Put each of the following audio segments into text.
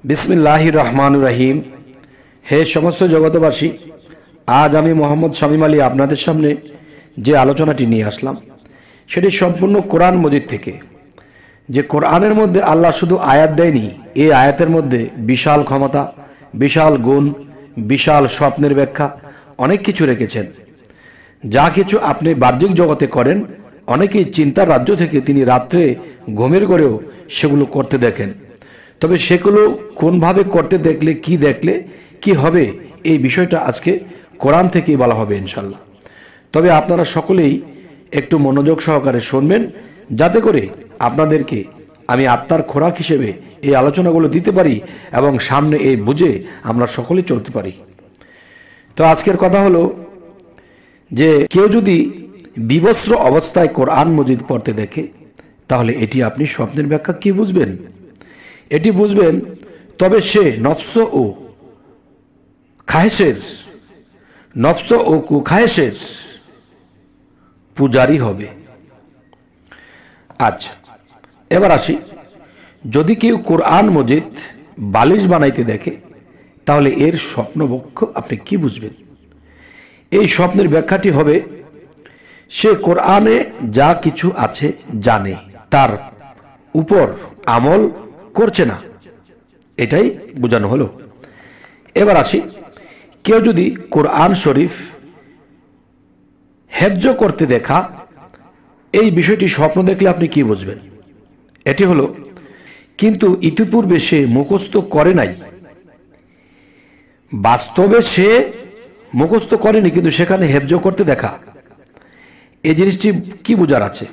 বিসমিল্লাহির রহমানুর রহিম। হে সমস্ত জগতবাসী, আজ আমি মোহাম্মদ শামীম আলী আপনাদের সামনে যে আলোচনাটি নিয়ে আসলাম সেটি সম্পূর্ণ কোরআন মজিদ থেকে। যে কোরআনের মধ্যে আল্লাহ শুধু আয়াত দেয়নি, এই আয়াতের মধ্যে বিশাল ক্ষমতা, বিশাল গুণ, বিশাল স্বপ্নের ব্যাখ্যা অনেক কিছু রেখেছেন। যা কিছু আপনি বাহ্যিক জগতে করেন, অনেকেই চিন্তার রাজ্য থেকে তিনি রাত্রে ঘুমের ঘরেও সেগুলো করতে দেখেন। তবে সেগুলো কোনভাবে করতে দেখলে কি হবে, এই বিষয়টা আজকে কোরআন থেকেই বলা হবে ইনশাল্লাহ। তবে আপনারা সকলেই একটু মনোযোগ সহকারে শুনবেন, যাতে করে আপনাদেরকে আমি আত্মার খোরাক হিসেবে এই আলোচনাগুলো দিতে পারি এবং সামনে এই বুঝে আমরা সকলে চলতে পারি। তো আজকের কথা হলো যে কেউ যদি বিবস্ত্র অবস্থায় কোরআন মজিদ পড়তে দেখে, তাহলে এটি আপনি স্বপ্নের ব্যাখ্যা কি বুঝবেন? এটি বুঝবেন তবে সে নফস ও কুখায়েশের পূজারী হবে। আচ্ছা, এবার আসি, যদি কেউ কোরআন মজিদ বালিশ বানাইতে দেখে, তাহলে এর স্বপ্নবক্ষ আপনি কি বুঝবেন? এই স্বপ্নের ব্যাখ্যাটি হবে, সে কোরআনে যা কিছু আছে জানে, তার উপর আমল করছে না, এটাই বোঝানো হলো। এবার আসি, কেউ যদি কোরআন শরীফ হেফজ করতে দেখা, এই বিষয়টি স্বপ্ন দেখলে আপনি কি বুঝবেন? এটি হলো, কিন্তু ইতিপূর্বে সে মুখস্থ করে নাই, বাস্তবে সে মুখস্থ করেনি, কিন্তু সেখানে হেফজ করতে দেখা। এই জিনিসটি কি বোঝার আছে?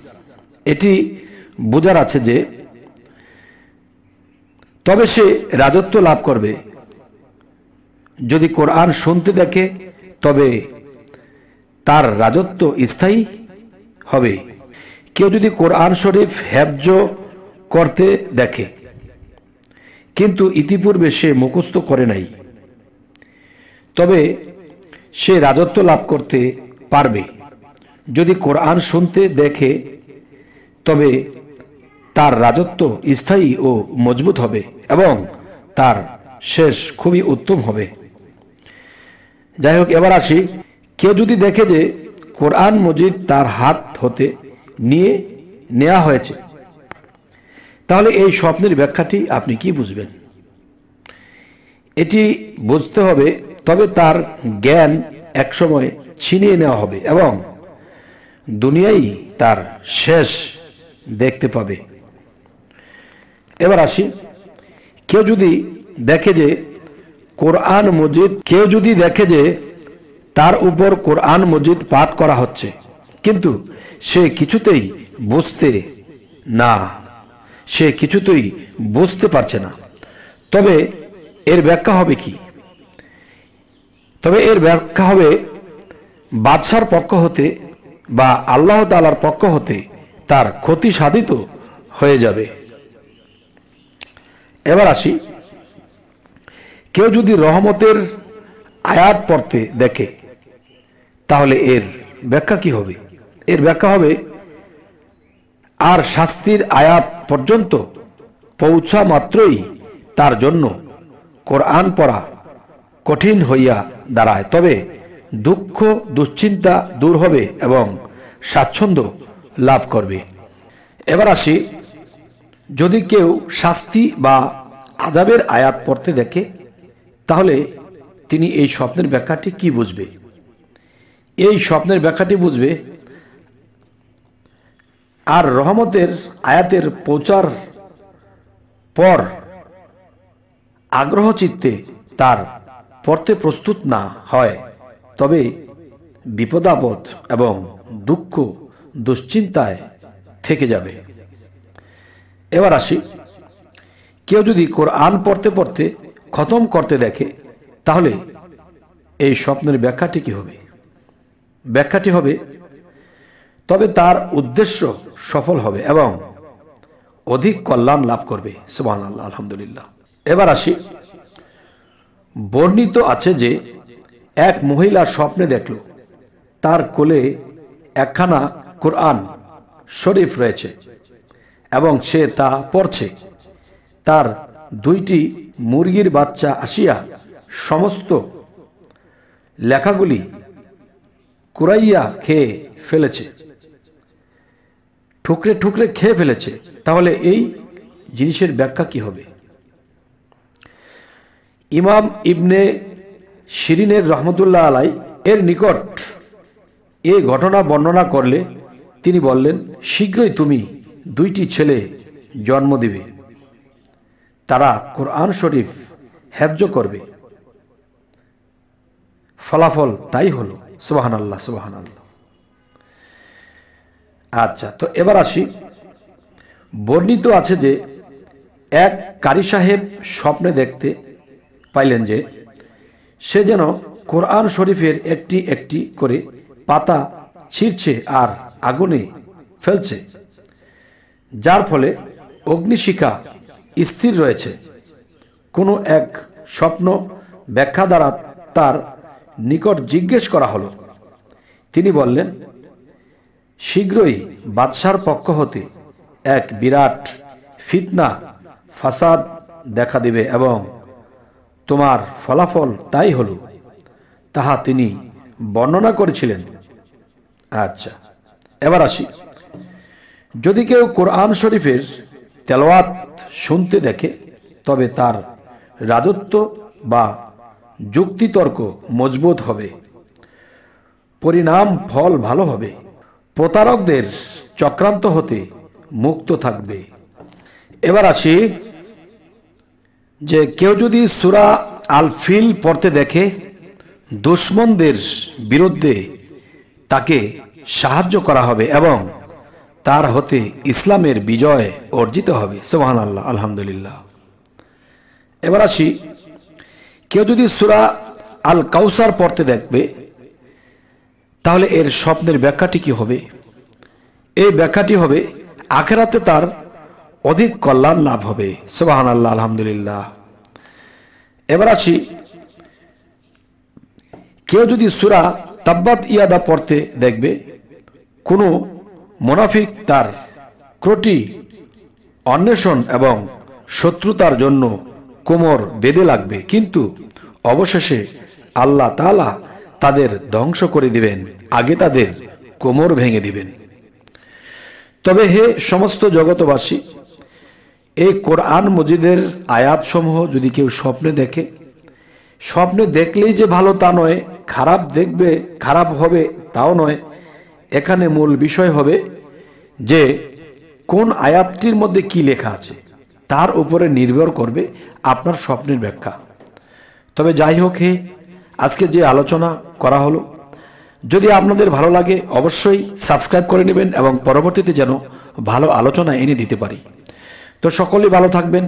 এটি বোঝার আছে যে তবে সে রাজত্ব লাভ করবে। যদি কোরআন শুনতে দেখে, তবে তার রাজত্ব স্থায়ী হবে। কেউ যদি কোরআন শরীফ হেফজ করতে দেখে, কিন্তু ইতিপূর্বে সে মুখস্থ করে নাই, তবে সে রাজত্ব লাভ করতে পারবে। যদি কোরআন শুনতে দেখে, তবে তার রাজত্ব স্থায়ী ও মজবুত হবে এবং তার শেষ খুবই উত্তম হবে। যাই হোক, এবার আসি, কেউ যদি দেখে যে কোরআন মজিদ তার হাত হতে নিয়ে নেওয়া হয়েছে, তাহলে এই স্বপ্নের ব্যাখ্যাটি আপনি কি বুঝবেন? এটি বুঝতে হবে, তবে তার জ্ঞান একসময় ছিনিয়ে নেওয়া হবে এবং দুনিয়াই তার শেষ দেখতে পাবে। এবার আসি, কেউ যদি দেখে যে তার উপর কোরআন মজিদ পাঠ করা হচ্ছে, কিন্তু সে কিছুতেই বুঝতে পারছে না, তবে এর ব্যাখ্যা হবে কি? তবে এর ব্যাখ্যা হবে, বাদশার পক্ষ হতে বা আল্লাহ তাআলার পক্ষ হতে তার ক্ষতি সাধিত হয়ে যাবে। এবার আসি, কেউ যদি রহমতের আয়াত পড়তে দেখে, তাহলে এর ব্যাখ্যা কি হবে? এর ব্যাখ্যা হবে, আর শাস্তির আয়াত পর্যন্ত পৌঁছা মাত্রই তার জন্য কোরআন পড়া কঠিন হইয়া দাঁড়ায়, তবে দুঃখ দুশ্চিন্তা দূর হবে এবং স্বাচ্ছন্দ্য লাভ করবে। এবার আসি, যদি কেউ শাস্তি বা আযাবের আয়াত পড়তে দেখে, তাহলে তিনি এই স্বপ্নের ব্যাখ্যাটি কি বুঝবে? এই স্বপ্নের ব্যাখ্যাটি বুঝবে, আর রহমতের আয়াতের পৌঁছার পর আগ্রহ চিত্তে তার পড়তে প্রস্তুত না হয়, তবে বিপদাপদ এবং দুঃখ দুশ্চিন্তায় থেকে যাবে। এবার আসি, কেউ যদি কোরআন পড়তে পড়তে খতম করতে দেখে, তাহলে এই স্বপ্নের ব্যাখ্যাটি কি হবে? ব্যাখ্যাটি হবে, তবে তার উদ্দেশ্য সফল হবে এবং অধিক কল্যাণ লাভ করবে। সুবহানাল্লাহ, আলহামদুলিল্লাহ। এবার আসি, বর্ণিত আছে যে এক মহিলা স্বপ্নে দেখল তার কোলে একখানা কোরআন শরীফ রয়েছে এবং সে তা পড়ছে। তার দুইটি মুরগির বাচ্চা আসিয়া সমস্ত লেখাগুলি কুড়াইয়া খেয়ে ফেলেছে, ঠুকরে ঠুকরে খেয়ে ফেলেছে, তাহলে এই জিনিসের ব্যাখ্যা কি হবে? ইমাম ইবনে শিরিনের রহমতুল্লাহ আলাই এর নিকট এ ঘটনা বর্ণনা করলে তিনি বললেন, শীঘ্রই তুমি দুইটি ছেলে জন্ম দিবে, তারা কোরআন শরীফ হেফজ করবে। ফলাফল তাই হলো। সুবহানাল্লাহ, সুবহানাল্লাহ। আচ্ছা, তো এবার আসি। বর্ণিত আছে যে এক কারি সাহেব স্বপ্নে দেখতে পাইলেন যে সে যেন কোরআন শরীফের একটি একটি করে পাতা ছিঁড়ছে আর আগুনে ফেলছে, যার ফলে অগ্নিশিখা স্থির রয়েছে। কোনো এক স্বপ্ন ব্যাখ্যা দ্বারা তার নিকট জিজ্ঞেস করা হলো। তিনি বললেন, শীঘ্রই বাদশার পক্ষ হতে এক বিরাট ফিতনা ফাসাদ দেখা দিবে এবং তোমার ফলাফল তাই হলো। তাহা তিনি বর্ণনা করেছিলেন। আচ্ছা, এবার আসি। যদি কেউ কোরআন শরীফের তেলাওয়াত শুনতে দেখে, তবে তার রাজত্ব বা যুক্তিতর্ক মজবুত হবে, পরিণাম ফল ভালো হবে, প্রতারকদের চক্রান্ত হতে মুক্ত থাকবে। এবার আসি যে কেউ যদি সূরা আল ফিল পড়তে দেখে, দুশমনদের বিরুদ্ধে তাকে সাহায্য করা হবে এবং তার হতে ইসলামের বিজয় অর্জিত হবে। সুবহানাল্লাহ, আলহামদুলিল্লাহ। এবার আসি, কেউ যদি সূরা আল কাউসার পড়তে দেখবে, তাহলে এর স্বপ্নের ব্যাখ্যাটি কি হবে? এই ব্যাখ্যাটি হবে, আখিরাতে তার অধিক কল্যাণ লাভ হবে। সুবহানাল্লাহ, আলহামদুলিল্লাহ। এবার আসি, কেউ যদি সূরা তাব্বাত ইয়াদা পড়তে দেখবে, কোনো মুনাফিক তার ক্রোটি অন্বেষণ এবং শত্রুতার জন্য কোমর বেঁধে লাগবে, কিন্তু অবশেষে আল্লাহ তাআলা তাদের ধ্বংস করে দিবেন, আগে তাদের কোমর ভেঙে দিবেন। তবে হে সমস্ত জগতবাসী, এই কোরআন মজিদের আয়াতসমূহ যদি কেউ স্বপ্নে দেখে, স্বপ্নে দেখলেই যে ভালো তা নয়, খারাপ দেখবে খারাপ হবে তাও নয়। এখানে মূল বিষয় হবে যে কোন আয়াতটির মধ্যে কি লেখা আছে, তার উপরে নির্ভর করবে আপনার স্বপ্নের ব্যাখ্যা। তবে যাই হোক, আজকে যে আলোচনা করা হলো, যদি আপনাদের ভালো লাগে অবশ্যই সাবস্ক্রাইব করে নেবেন এবং পরবর্তীতে যেন ভালো আলোচনা এনে দিতে পারি। তো সকলেই ভালো থাকবেন।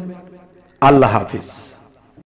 আল্লাহ হাফিজ।